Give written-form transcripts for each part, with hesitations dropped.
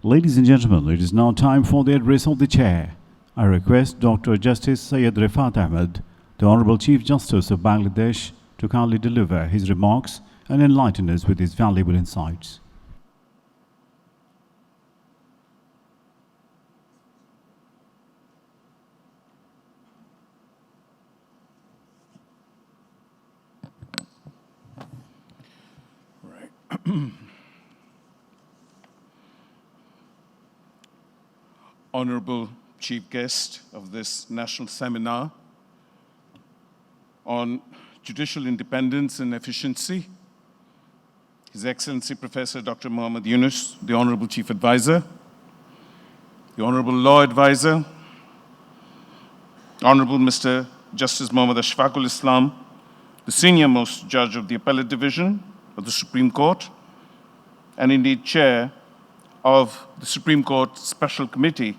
Ladies and gentlemen, it is now time for the address of the chair. I request Dr. Justice Syed Rifat Ahmed, the Honorable Chief Justice of Bangladesh, to kindly deliver his remarks and enlighten us with his valuable insights. Honorable Chief Guest of this national seminar on judicial independence and efficiency, His Excellency Professor Dr. Muhammad Yunus, the Honorable Chief Advisor, the Honorable Law Advisor, Honorable Mr. Justice Muhammad Ashfaqul Islam, the senior most judge of the Appellate Division of the Supreme Court, and indeed Chair of the Supreme Court Special Committee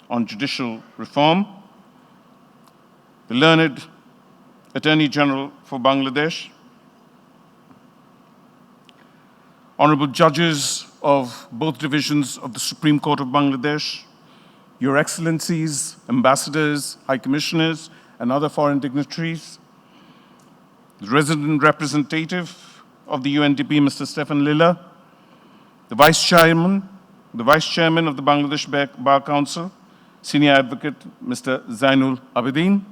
on Judicial Reform, the learned Attorney General for Bangladesh, honorable judges of both divisions of the Supreme Court of Bangladesh, Your Excellencies, ambassadors, high commissioners, and other foreign dignitaries, the resident representative of the UNDP, Mr. Stefan Lilla, the Vice Chairman of the Bangladesh Bar Council, Senior Advocate Mr. Zainul Abidin,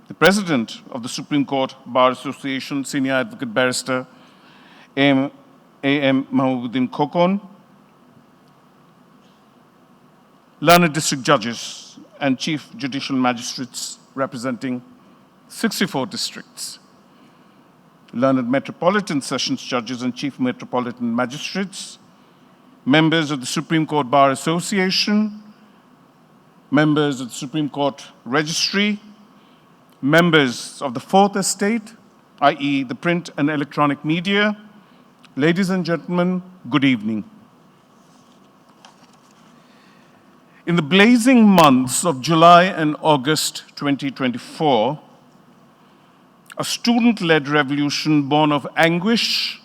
the President of the Supreme Court Bar Association, Senior Advocate Barrister A.M. Mahmoudin Khokon, learned district judges and chief judicial magistrates representing 64 districts, learned metropolitan sessions judges and chief metropolitan magistrates, members of the Supreme Court Bar Association, members of the Supreme Court Registry, members of the Fourth Estate, i.e. the print and electronic media. Ladies and gentlemen, good evening. In the blazing months of July and August 2024, a student-led revolution born of anguish,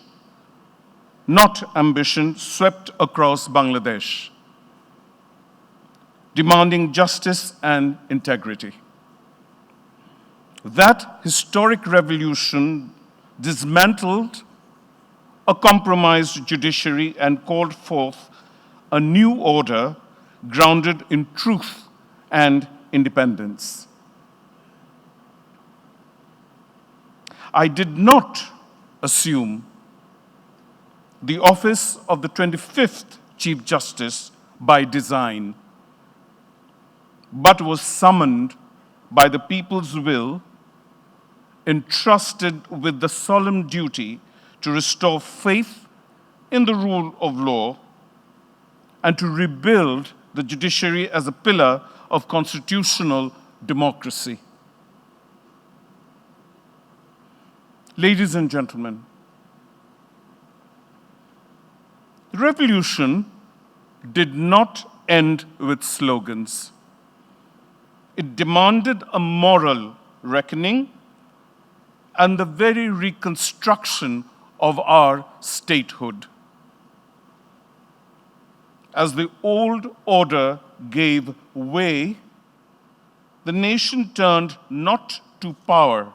not ambition, swept across Bangladesh, demanding justice and integrity. That historic revolution dismantled a compromised judiciary and called forth a new order grounded in truth and independence. I did not assume the office of the 25th Chief Justice by design, but was summoned by the people's will, entrusted with the solemn duty to restore faith in the rule of law and to rebuild the judiciary as a pillar of constitutional democracy. Ladies and gentlemen, the revolution did not end with slogans. It demanded a moral reckoning and the very reconstruction of our statehood. As the old order gave way, the nation turned not to power,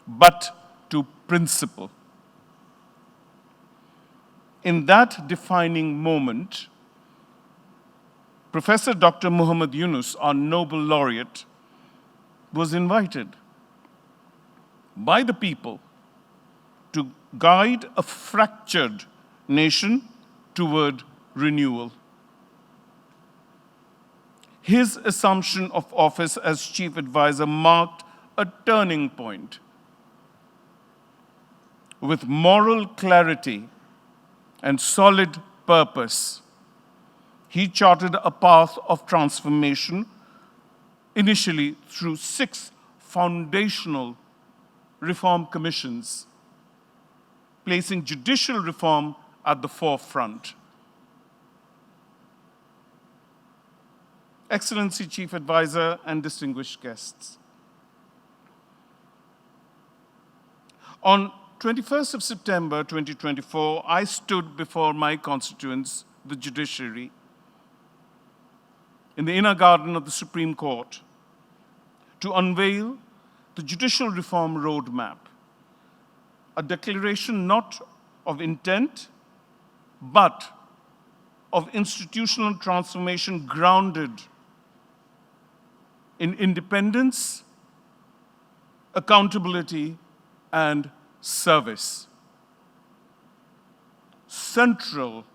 but to principle. In that defining moment, Professor Dr. Muhammad Yunus, our Nobel laureate, was invited by the people to guide a fractured nation toward renewal. His assumption of office as chief advisor marked a turning point. With moral clarity and solid purpose, he charted a path of transformation, initially through 6 foundational reform commissions, placing judicial reform at the forefront. Excellency Chief Advisor and distinguished guests. On 21st of September 2024, I stood before my constituents the judiciary in the inner garden of the Supreme Court to unveil the Judicial Reform Roadmap, a declaration not of intent, but of institutional transformation grounded in independence, accountability, and service. Central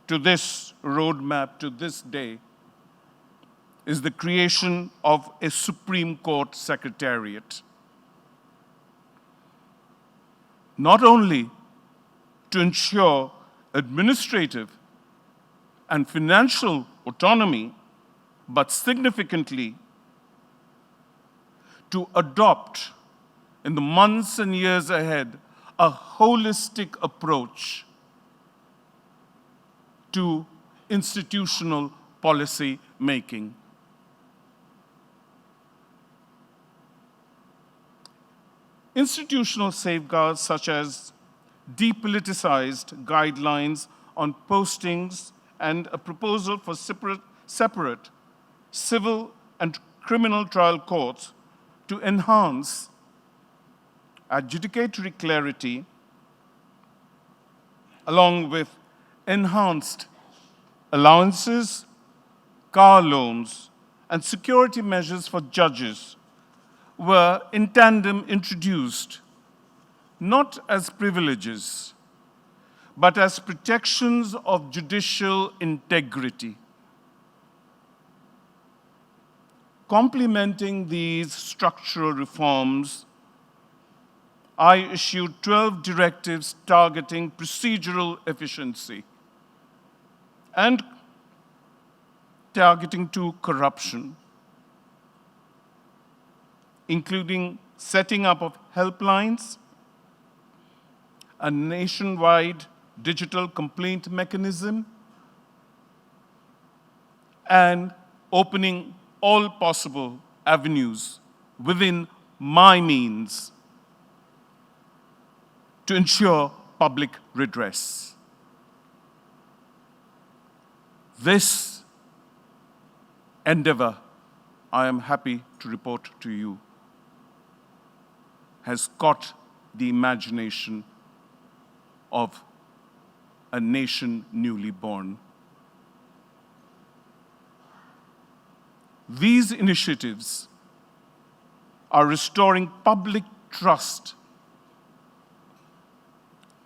to this roadmap, to this day, is the creation of a Supreme Court Secretariat. Not only to ensure administrative and financial autonomy, but significantly to adopt in the months and years ahead a holistic approach to institutional policy making. Institutional safeguards such as depoliticized guidelines on postings and a proposal for separate civil and criminal trial courts to enhance adjudicatory clarity, along with enhanced allowances, car loans, and security measures for judges were in tandem introduced, not as privileges, but as protections of judicial integrity. Complementing these structural reforms, I issued 12 directives targeting procedural efficiency and targeting to corruption, including setting up of helplines, a nationwide digital complaint mechanism, and opening all possible avenues within my means to ensure public redress. This endeavor, I am happy to report to you, has caught the imagination of a nation newly born. These initiatives are restoring public trust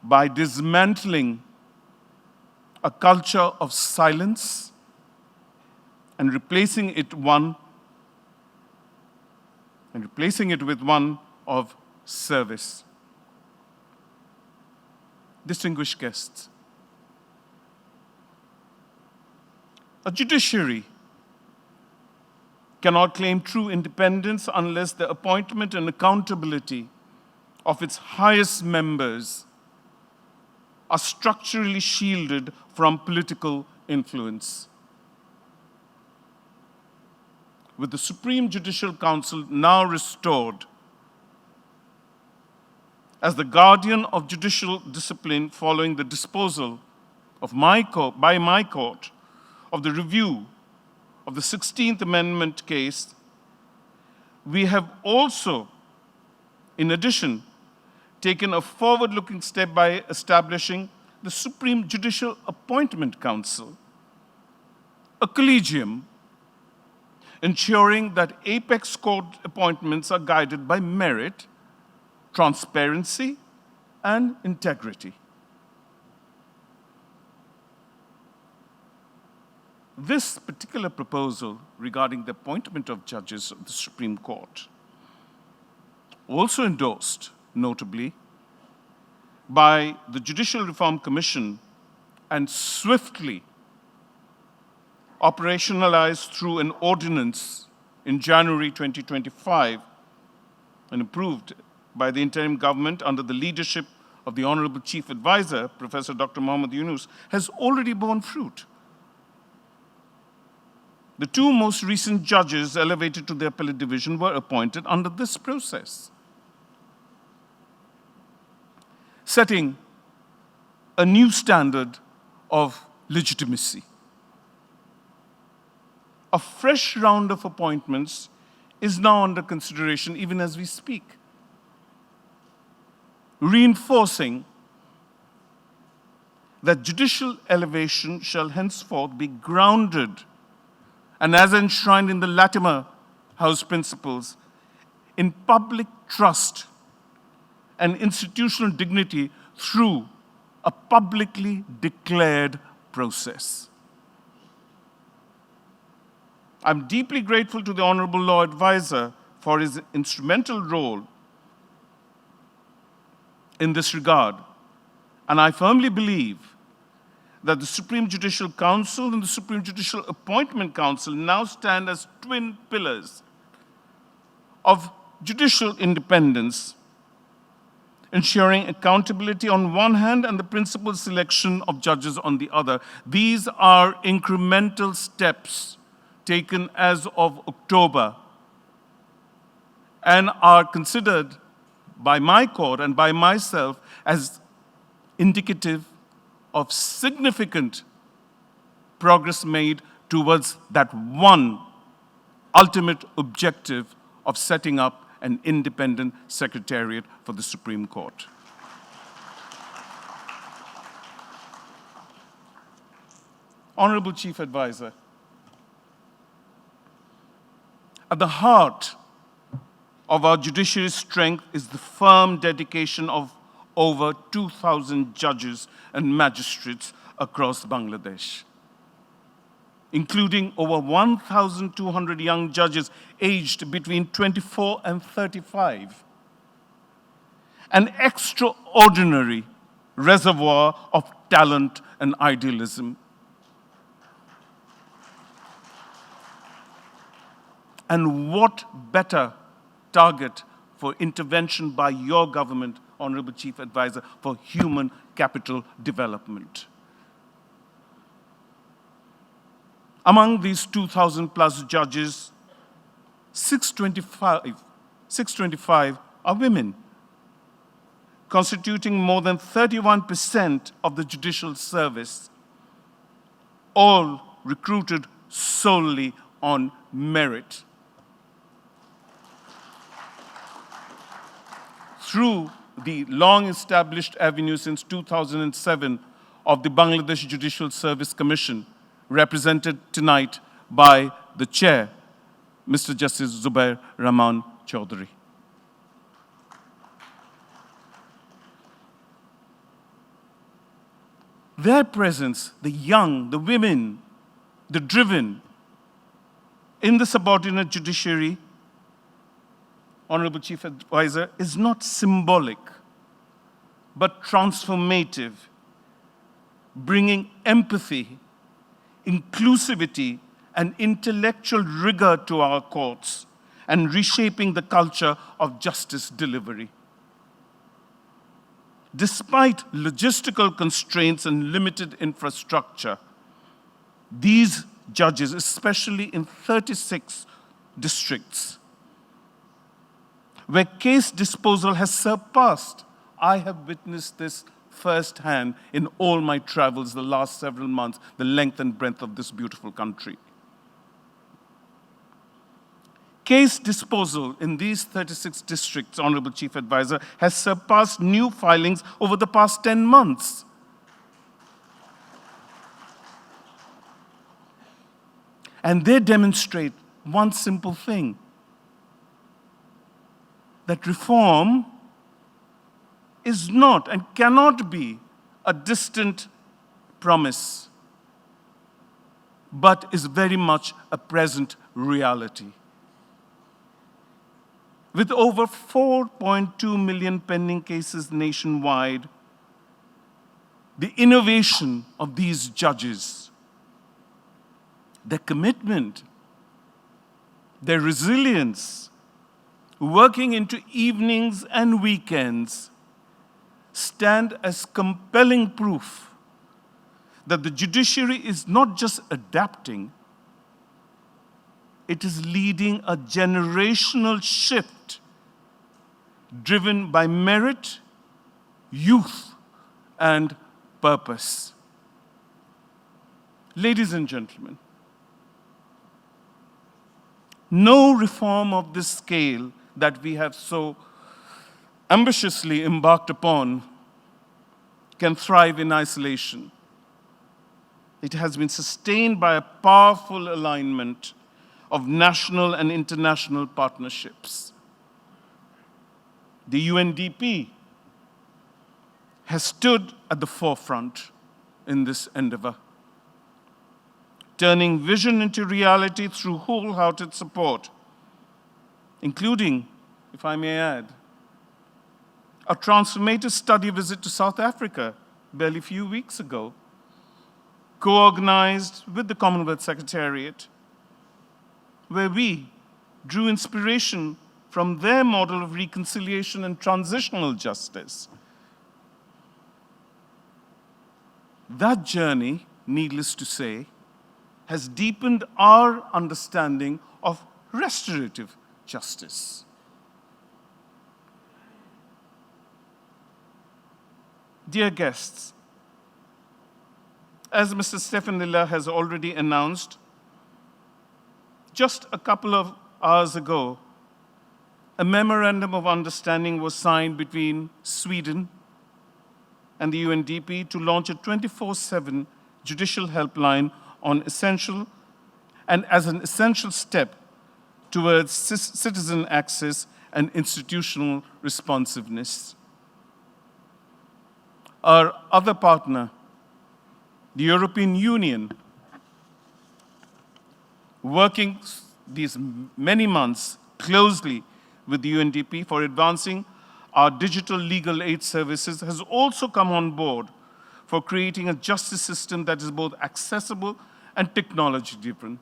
by dismantling a culture of silence and replacing it with one of service. Distinguished guests, a judiciary cannot claim true independence unless the appointment and accountability of its highest members are structurally shielded from political influence. With the Supreme Judicial Council now restored as the guardian of judicial discipline following the disposal of by my court of the review of the 16th Amendment case, we have also, in addition, taken a forward-looking step by establishing the Supreme Judicial Appointment Council, a collegium ensuring that apex court appointments are guided by merit, transparency, and integrity. This particular proposal regarding the appointment of judges of the Supreme Court, also endorsed, notably, by the Judicial Reform Commission and swiftly operationalized through an ordinance in January 2025 and approved by the interim government under the leadership of the Honorable Chief Advisor, Professor Dr. Mohammad Yunus, has already borne fruit. The two most recent judges elevated to the appellate division were appointed under this process, setting a new standard of legitimacy. A fresh round of appointments is now under consideration even as we speak, reinforcing that judicial elevation shall henceforth be grounded and as enshrined in the Latimer House principles in public trust and institutional dignity through a publicly declared process. I'm deeply grateful to the Honorable Law Advisor for his instrumental role in this regard, and I firmly believe that the Supreme Judicial Council and the Supreme Judicial Appointment Council now stand as twin pillars of judicial independence, ensuring accountability on one hand and the principled selection of judges on the other. These are incremental steps taken as of October and are considered by my court and by myself as indicative of significant progress made towards that one ultimate objective of setting up an independent secretariat for the Supreme Court. Honorable Chief Advisor, at the heart of our judiciary's strength is the firm dedication of over 2,000 judges and magistrates across Bangladesh, including over 1,200 young judges aged between 24 and 35. An extraordinary reservoir of talent and idealism. And what better target for intervention by your government, Honorable Chief Advisor, for human capital development. Among these 2,000 plus judges, 625 are women, constituting more than 31% of the judicial service, all recruited solely on merit. Through the long-established avenue since 2007 of the Bangladesh Judicial Service Commission, represented tonight by the chair, Mr. Justice Zubair Rahman Chaudhary. Their presence, the young, the women, the driven, in the subordinate judiciary, Honorable Chief Advisor, is not symbolic, but transformative, bringing empathy, inclusivity, and intellectual rigor to our courts, and reshaping the culture of justice delivery. Despite logistical constraints and limited infrastructure, these judges, especially in 36 districts, where case disposal has surpassed, I have witnessed this firsthand in all my travels the last several months, the length and breadth of this beautiful country. Case disposal in these 36 districts, Honorable Chief Advisor, has surpassed new filings over the past 10 months. And they demonstrate one simple thing, that reform is not and cannot be a distant promise, but is very much a present reality. With over 4.2 million pending cases nationwide, the innovation of these judges, their commitment, their resilience, working into evenings and weekends, stand as compelling proof that the judiciary is not just adapting, it is leading a generational shift driven by merit, youth, and purpose. Ladies and gentlemen, no reform of this scale that we have so ambitiously embarked upon can thrive in isolation. It has been sustained by a powerful alignment of national and international partnerships. The UNDP has stood at the forefront in this endeavor, turning vision into reality through wholehearted support, including, if I may add, a transformative study visit to South Africa barely a few weeks ago, co-organized with the Commonwealth Secretariat, where we drew inspiration from their model of reconciliation and transitional justice. That journey, needless to say, has deepened our understanding of restorative justice. Dear guests, as Mr. Stephen Lilla has already announced, just a couple of hours ago, a memorandum of understanding was signed between Sweden and the UNDP to launch a 24/7 judicial helpline on essential and as an essential step towards citizen access and institutional responsiveness. Our other partner, the European Union, working these many months closely with the UNDP for advancing our digital legal aid services, has also come on board for creating a justice system that is both accessible and technology-driven.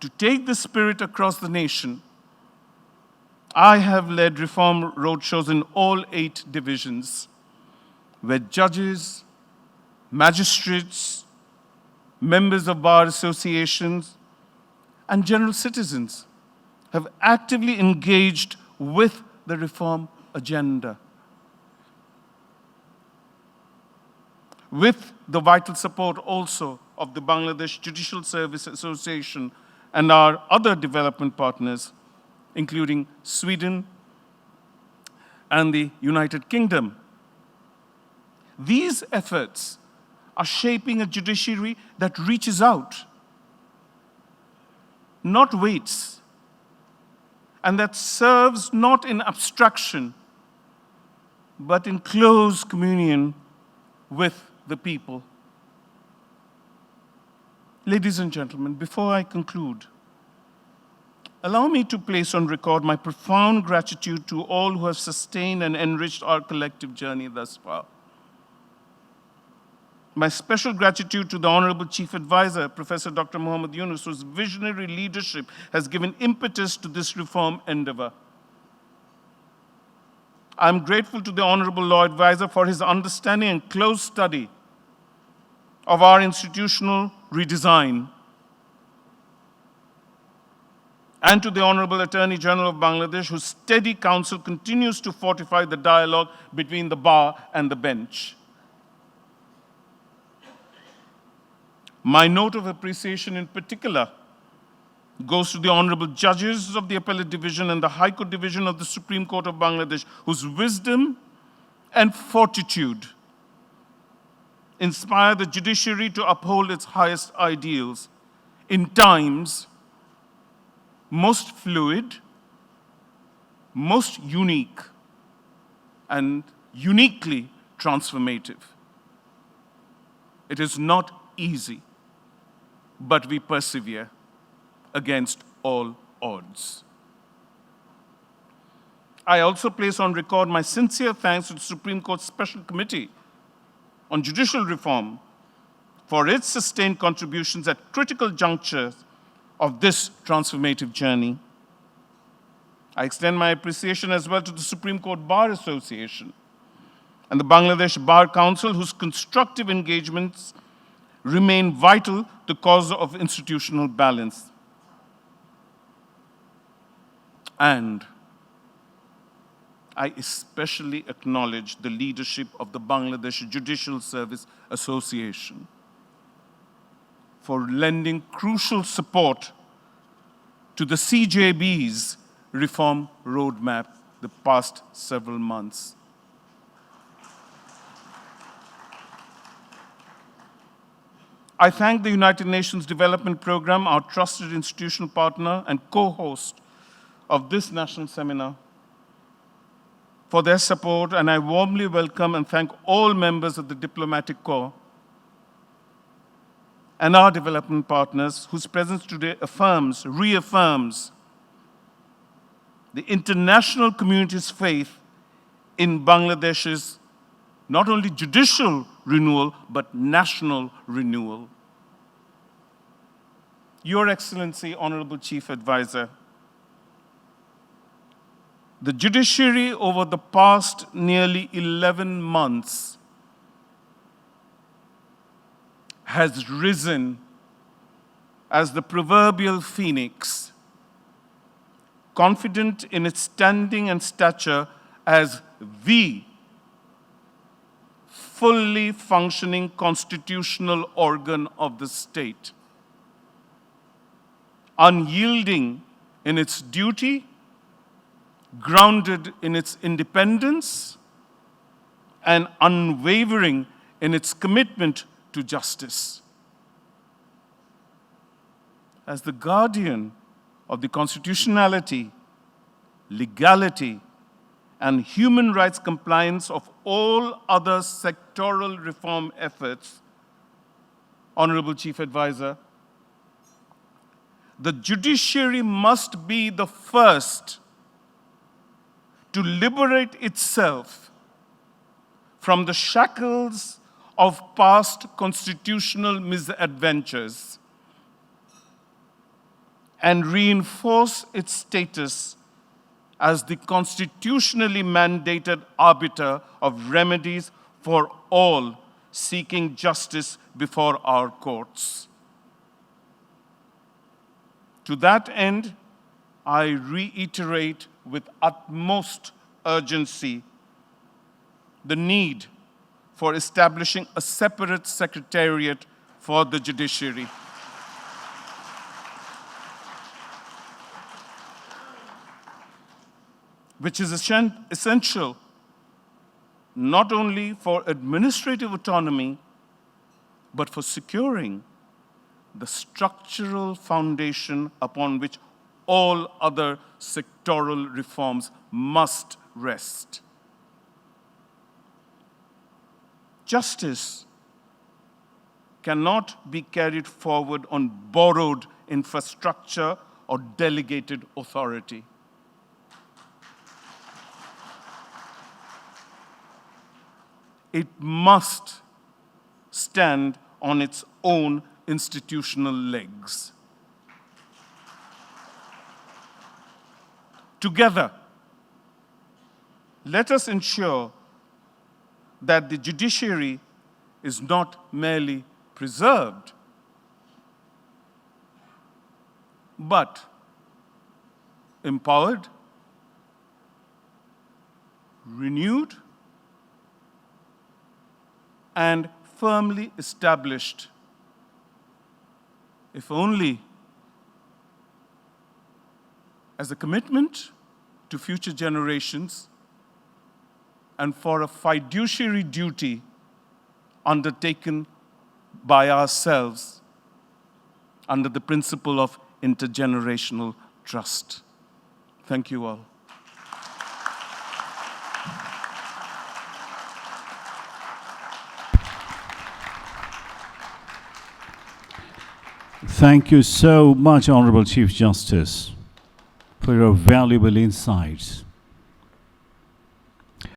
To take this spirit across the nation, I have led reform roadshows in all 8 divisions, where judges, magistrates, members of bar associations, and general citizens have actively engaged with the reform agenda. With the vital support also of the Bangladesh Judicial Service Association and our other development partners, including Sweden and the United Kingdom. These efforts are shaping a judiciary that reaches out, not waits, and that serves not in abstraction, but in close communion with the people. Ladies and gentlemen, before I conclude, allow me to place on record my profound gratitude to all who have sustained and enriched our collective journey thus far. My special gratitude to the Honorable Chief Advisor, Professor Dr. Muhammad Yunus, whose visionary leadership has given impetus to this reform endeavor. I'm grateful to the Honorable Law Advisor for his understanding and close study of our institutional redesign, and to the Honorable Attorney General of Bangladesh, whose steady counsel continues to fortify the dialogue between the bar and the bench. My note of appreciation in particular goes to the Honorable Judges of the Appellate Division and the High Court Division of the Supreme Court of Bangladesh, whose wisdom and fortitude inspire the judiciary to uphold its highest ideals in times most fluid, most unique, and uniquely transformative. It is not easy, but we persevere against all odds. I also place on record my sincere thanks to the Supreme Court Special Committee on Judicial Reform for its sustained contributions at critical junctures of this transformative journey. I extend my appreciation as well to the Supreme Court Bar Association and the Bangladesh Bar Council, whose constructive engagements remain vital to the cause of institutional balance. And I especially acknowledge the leadership of the Bangladesh Judicial Service Association for lending crucial support to the CJB's reform roadmap the past several months. I thank the United Nations Development Programme, our trusted institutional partner and co-host of this national seminar, for their support, and I warmly welcome and thank all members of the Diplomatic Corps and our development partners whose presence today reaffirms the international community's faith in Bangladesh's not only judicial renewal, but national renewal. Your Excellency, Honorable Chief Advisor, the judiciary over the past nearly 11 months has risen as the proverbial phoenix, confident in its standing and stature as the fully functioning constitutional organ of the state, unyielding in its duty, grounded in its independence, and unwavering in its commitment to justice. As the guardian of the constitutionality, legality, and human rights compliance of all other sectoral reform efforts, Honorable Chief Advisor, the judiciary must be the first to liberate itself from the shackles of past constitutional misadventures and reinforce its status as the constitutionally mandated arbiter of remedies for all seeking justice before our courts. To that end, I reiterate with utmost urgency the need for establishing a separate secretariat for the judiciary. Which is essential not only for administrative autonomy, but for securing the structural foundation upon which all other sectoral reforms must rest. Justice cannot be carried forward on borrowed infrastructure or delegated authority. It must stand on its own institutional legs. Together, let us ensure that the judiciary is not merely preserved, but empowered, renewed, and firmly established, if only as a commitment to future generations and for a fiduciary duty undertaken by ourselves under the principle of intergenerational trust. Thank you all. Thank you so much, Honorable Chief Justice, for your valuable insights.